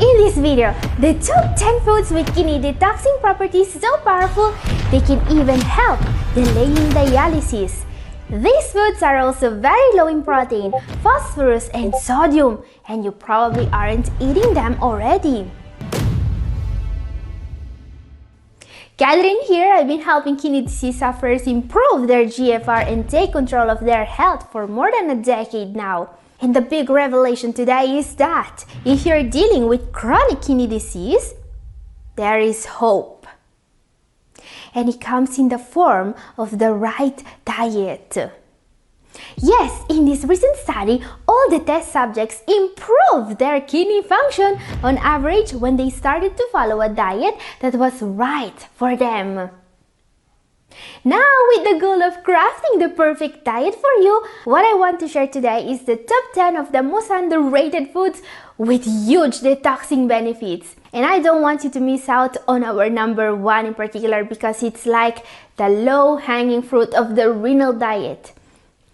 In this video, the top 10 foods with kidney detoxing properties so powerful they can even help delaying dialysis. These foods are also very low in protein, phosphorus, and sodium, and you probably aren't eating them already. Gathering here, I've been helping kidney disease sufferers improve their GFR and take control of their health for more than a decade now. And the big revelation today is that if you're dealing with chronic kidney disease, there is hope. And it comes in the form of the right diet. Yes, in this recent study, all the test subjects improved their kidney function on average when they started to follow a diet that was right for them. Now, with the goal of crafting the perfect diet for you, what I want to share today is the top 10 of the most underrated foods with huge detoxing benefits. And I don't want you to miss out on our number 1 in particular because it's like the low-hanging fruit of the renal diet.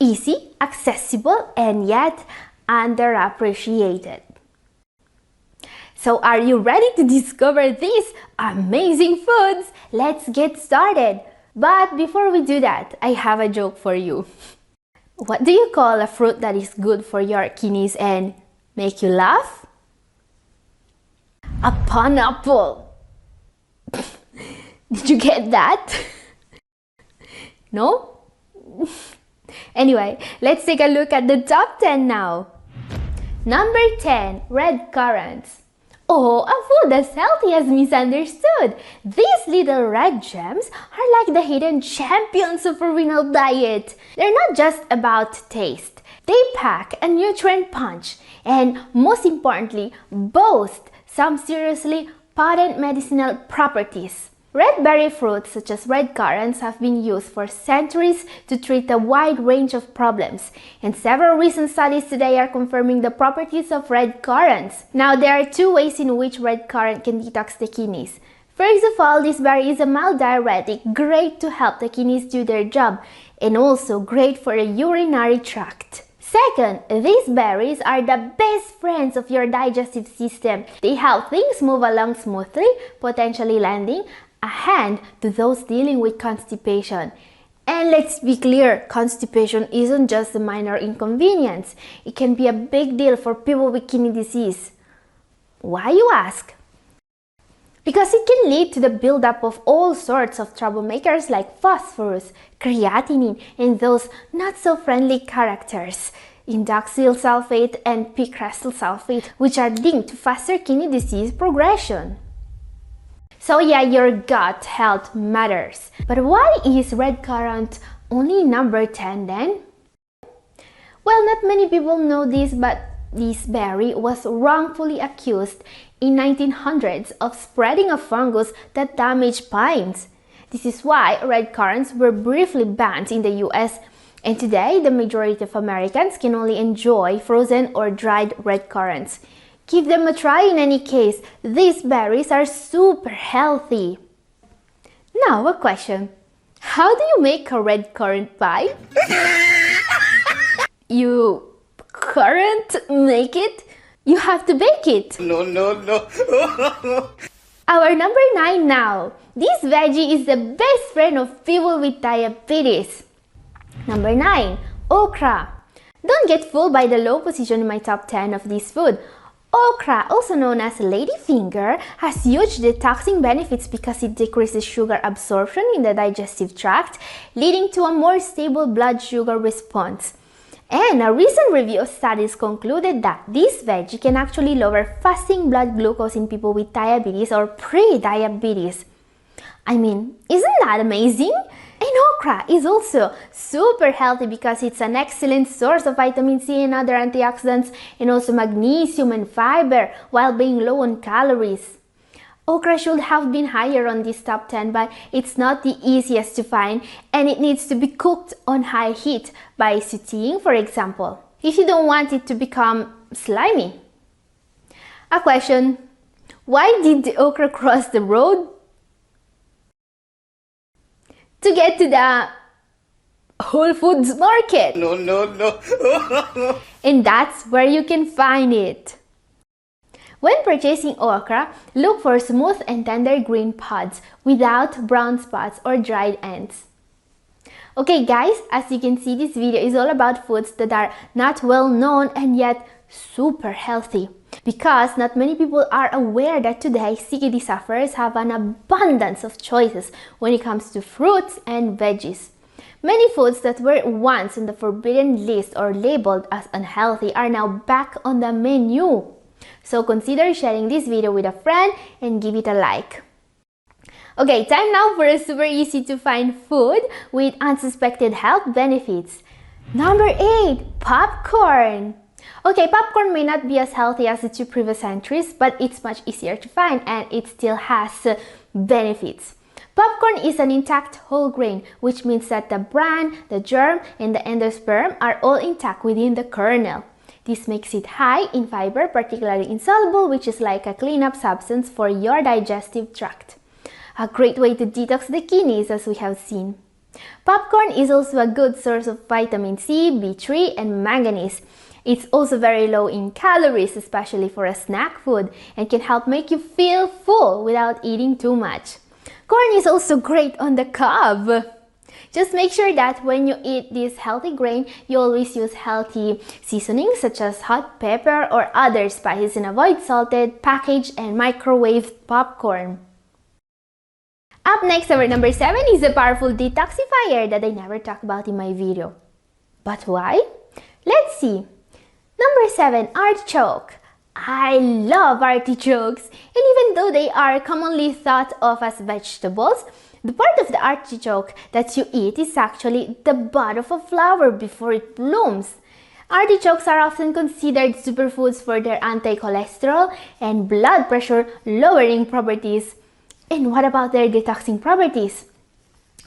Easy, accessible, and yet underappreciated. So are you ready to discover these amazing foods? Let's get started. But before we do that, I have a joke for you. What do you call a fruit that is good for your kidneys and make you laugh? A pineapple. Did you get that? No? Anyway, let's take a look at the top 10 now. Number 10, red currants. Oh, a food as healthy as misunderstood. These little red gems are like the hidden champions of a renal diet. They're not just about taste. They pack a nutrient punch and, most importantly, boast some seriously potent medicinal properties. Red berry fruits such as red currants have been used for centuries to treat a wide range of problems, and several recent studies today are confirming the properties of red currants. Now, there are 2 ways in which red currant can detox the kidneys. First of all, this berry is a mild diuretic, great to help the kidneys do their job, and also great for the urinary tract. Second, these berries are the best friends of your digestive system. They help things move along smoothly, potentially lending a hand to those dealing with constipation. And let's be clear, constipation isn't just a minor inconvenience. It can be a big deal for people with kidney disease. Why, you ask? Because it can lead to the buildup of all sorts of troublemakers like phosphorus, creatinine, and those not-so-friendly characters, indoxyl sulfate and picrastyl sulfate, which are linked to faster kidney disease progression. So yeah, your gut health matters. But why is red currant only number 10 then? Well, not many people know this, but this berry was wrongfully accused in 1900s of spreading a fungus that damaged pines. This is why red currants were briefly banned in the US, and today the majority of Americans can only enjoy frozen or dried red currants. Give them a try in any case. These berries are super healthy. Now a question. How do you make a red currant pie? You can't make it? You have to bake it. No. Our number 9 now. This veggie is the best friend of people with diabetes. Number 9, okra. Don't get fooled by the low position in my top 10 of this food. Okra, also known as ladyfinger, has huge detoxing benefits because it decreases sugar absorption in the digestive tract, leading to a more stable blood sugar response. And a recent review of studies concluded that this veggie can actually lower fasting blood glucose in people with diabetes or pre-diabetes. I mean, isn't that amazing? And okra is also super healthy because it's an excellent source of vitamin C and other antioxidants, and also magnesium and fiber while being low on calories. Okra should have been higher on this top 10, but it's not the easiest to find, and it needs to be cooked on high heat by sautéing, for example, if you don't want it to become slimy. A question: why did the okra cross the road? To get to the Whole Foods market. No. And that's where you can find it. When purchasing okra, look for smooth and tender green pods without brown spots or dried ends. Okay guys, as you can see, this video is all about foods that are not well known and yet super healthy. Because not many people are aware that today CKD sufferers have an abundance of choices when it comes to fruits and veggies. Many foods that were once on the forbidden list or labeled as unhealthy are now back on the menu. So consider sharing this video with a friend and give it a like. Okay, time now for a super easy to find food with unsuspected health benefits. Number 8. Popcorn. Okay, popcorn may not be as healthy as the two previous entries, but it's much easier to find and it still has benefits. Popcorn is an intact whole grain, which means that the bran, the germ, and the endosperm are all intact within the kernel. This makes it high in fiber, particularly insoluble, which is like a cleanup substance for your digestive tract. A great way to detox the kidneys, as we have seen. Popcorn is also a good source of vitamin C, B3, and manganese. It's also very low in calories, especially for a snack food, and can help make you feel full without eating too much. Corn is also great on the cob. Just make sure that when you eat this healthy grain, you always use healthy seasonings such as hot pepper or other spices and avoid salted, packaged, and microwaved popcorn. Up next, our number 7 is a powerful detoxifier that I never talked about in my video. But why? Let's see. Number 7, artichoke. I love artichokes, and even though they are commonly thought of as vegetables, the part of the artichoke that you eat is actually the bud of a flower before it blooms. Artichokes are often considered superfoods for their anti-cholesterol and blood pressure lowering properties. And what about their detoxing properties?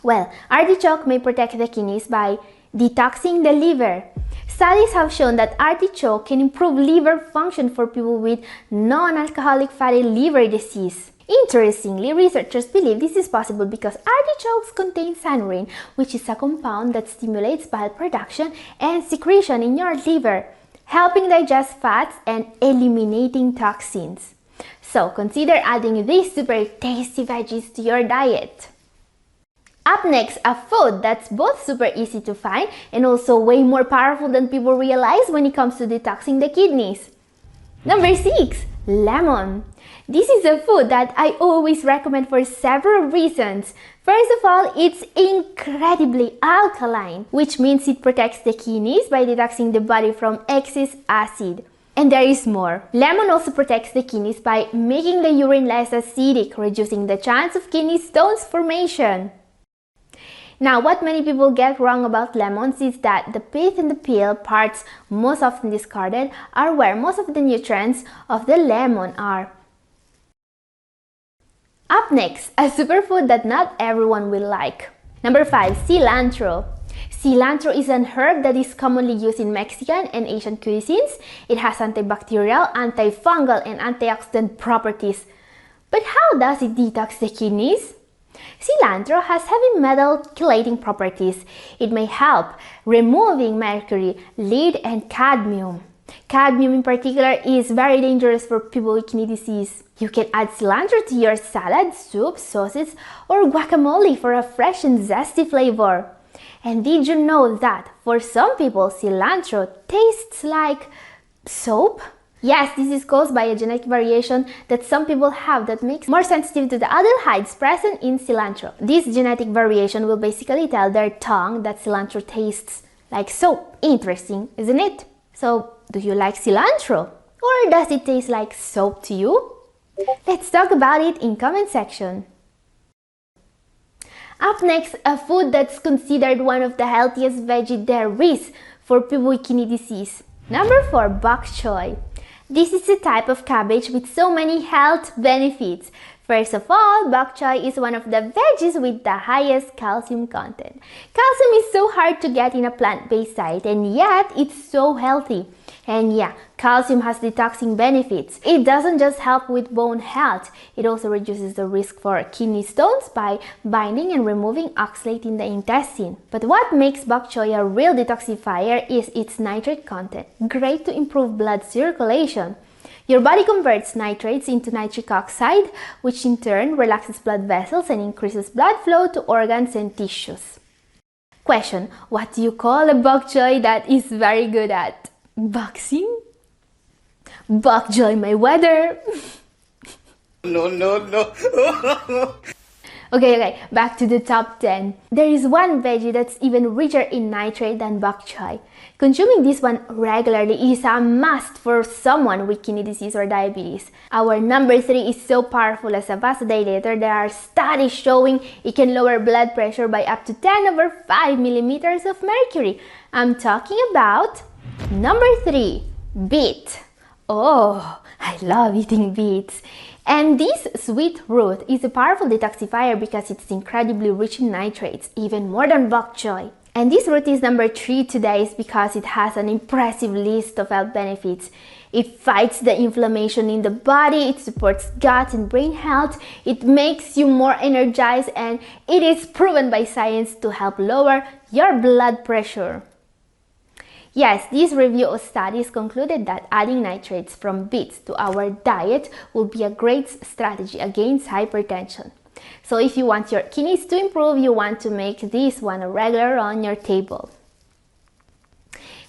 Well, artichoke may protect the kidneys by detoxing the liver. Studies have shown that artichoke can improve liver function for people with non-alcoholic fatty liver disease. Interestingly, researchers believe this is possible because artichokes contain santorin, which is a compound that stimulates bile production and secretion in your liver, helping digest fats and eliminating toxins. So consider adding these super tasty veggies to your diet. Up next, a food that's both super easy to find and also way more powerful than people realize when it comes to detoxing the kidneys. Number 6. Lemon. This is a food that I always recommend for several reasons. First of all, it's incredibly alkaline, which means it protects the kidneys by detoxing the body from excess acid. And there is more. Lemon also protects the kidneys by making the urine less acidic, reducing the chance of kidney stones formation. Now, what many people get wrong about lemons is that the pith and the peel, parts most often discarded, are where most of the nutrients of the lemon are. Up next, a superfood that not everyone will like. Number 5. Cilantro. Cilantro is an herb that is commonly used in Mexican and Asian cuisines. It has antibacterial, antifungal, and antioxidant properties. But how does it detox the kidneys? Cilantro has heavy metal chelating properties. It may help removing mercury, lead, and cadmium. Cadmium in particular is very dangerous for people with kidney disease. You can add cilantro to your salad, soup, sauces, or guacamole for a fresh and zesty flavor. And did you know that for some people cilantro tastes like soap? Yes, this is caused by a genetic variation that some people have that makes more sensitive to the aldehydes present in cilantro. This genetic variation will basically tell their tongue that cilantro tastes like soap. Interesting, isn't it? So, do you like cilantro? Or does it taste like soap to you? Let's talk about it in comment section. Up next, a food that's considered one of the healthiest veggies there is for people with kidney disease. Number 4, bok choy. This is a type of cabbage with so many health benefits. First of all, bok choy is one of the veggies with the highest calcium content. Calcium is so hard to get in a plant-based diet, and yet it's so healthy. And yeah, calcium has detoxing benefits. It doesn't just help with bone health, it also reduces the risk for kidney stones by binding and removing oxalate in the intestine. But what makes bok choy a real detoxifier is its nitrate content, great to improve blood circulation. Your body converts nitrates into nitric oxide, which in turn relaxes blood vessels and increases blood flow to organs and tissues. Question: what do you call a bok choy that is very good at boxing? Bok choy Mayweather. No. Okay, back to the top 10. There is one veggie that's even richer in nitrate than bok choy. Consuming this one regularly is a must for someone with kidney disease or diabetes. Our number 3 is so powerful as a vasodilator. There are studies showing it can lower blood pressure by up to 10/5 millimeters of mercury. I'm talking about number 3, beet. Oh, I love eating beets. And this sweet root is a powerful detoxifier because it's incredibly rich in nitrates, even more than bok choy. And this root is number 3 today is because it has an impressive list of health benefits. It fights the inflammation in the body, it supports gut and brain health, it makes you more energized, and it is proven by science to help lower your blood pressure. Yes, this review of studies concluded that adding nitrates from beets to our diet will be a great strategy against hypertension. So if you want your kidneys to improve, you want to make this one a regular on your table.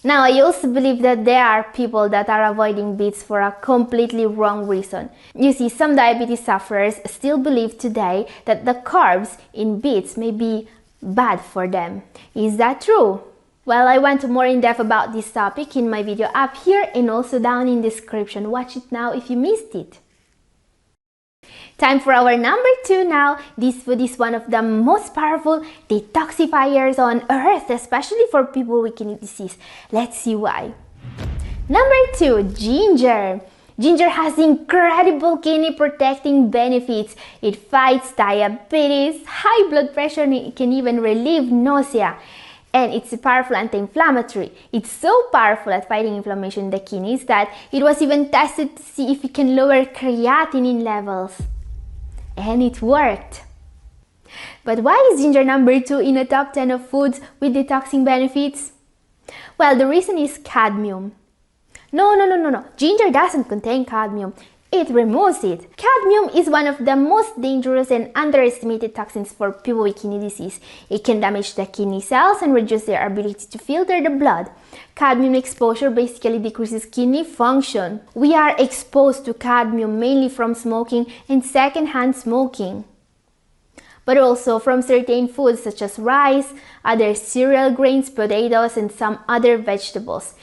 Now, I also believe that there are people that are avoiding beets for a completely wrong reason. You see, some diabetes sufferers still believe today that the carbs in beets may be bad for them. Is that true? Well, I went more in depth about this topic in my video up here and also down in the description. Watch it now if you missed it. Time for our number 2 now. This food is one of the most powerful detoxifiers on earth, especially for people with kidney disease. Let's see why. Number 2, ginger. Ginger has incredible kidney protecting benefits. It fights diabetes, high blood pressure, and it can even relieve nausea. And it's a powerful anti-inflammatory. It's so powerful at fighting inflammation in the kidneys that it was even tested to see if it can lower creatinine levels. And it worked. But why is ginger number 2 in the top 10 of foods with detoxing benefits? Well, the reason is cadmium. No. Ginger doesn't contain cadmium. It removes it. Cadmium is one of the most dangerous and underestimated toxins for people with kidney disease. It can damage the kidney cells and reduce their ability to filter the blood. Cadmium exposure basically decreases kidney function. We are exposed to cadmium mainly from smoking and secondhand smoking, but also from certain foods such as rice, other cereal grains, potatoes, and some other vegetables.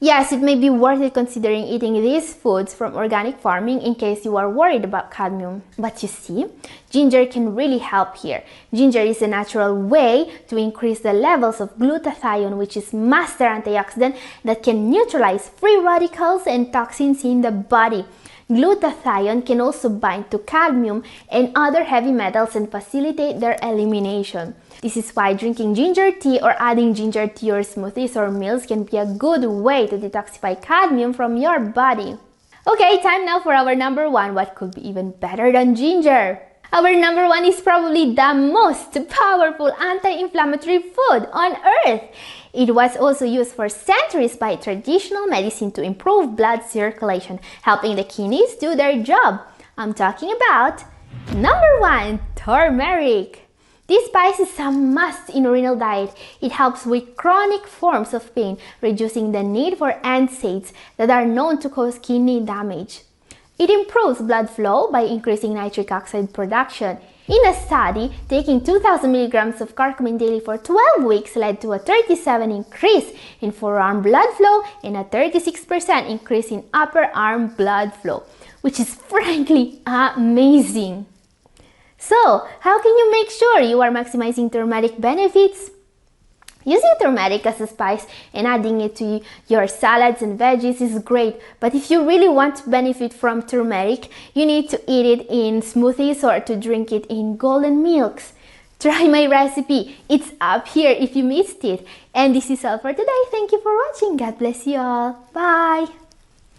Yes, it may be worth it considering eating these foods from organic farming in case you are worried about cadmium. But you see, ginger can really help here. Ginger is a natural way to increase the levels of glutathione, which is master antioxidant that can neutralize free radicals and toxins in the body. Glutathione can also bind to cadmium and other heavy metals and facilitate their elimination. This is why drinking ginger tea or adding ginger to your smoothies or meals can be a good way to detoxify cadmium from your body. Okay, time now for our number 1. What could be even better than ginger? Our number 1 is probably the most powerful anti-inflammatory food on earth. It was also used for centuries by traditional medicine to improve blood circulation, helping the kidneys do their job. I'm talking about number 1, turmeric. This spice is a must in renal diet. It helps with chronic forms of pain, reducing the need for NSAIDs that are known to cause kidney damage. It improves blood flow by increasing nitric oxide production. In a study, taking 2,000 milligrams of curcumin daily for 12 weeks led to a 37% increase in forearm blood flow and a 36% increase in upper arm blood flow, which is frankly amazing. So, how can you make sure you are maximizing turmeric benefits? Using turmeric as a spice and adding it to your salads and veggies is great, but if you really want to benefit from turmeric, you need to eat it in smoothies or to drink it in golden milks. Try my recipe, it's up here if you missed it. And this is all for today. Thank you for watching. God bless you all. Bye!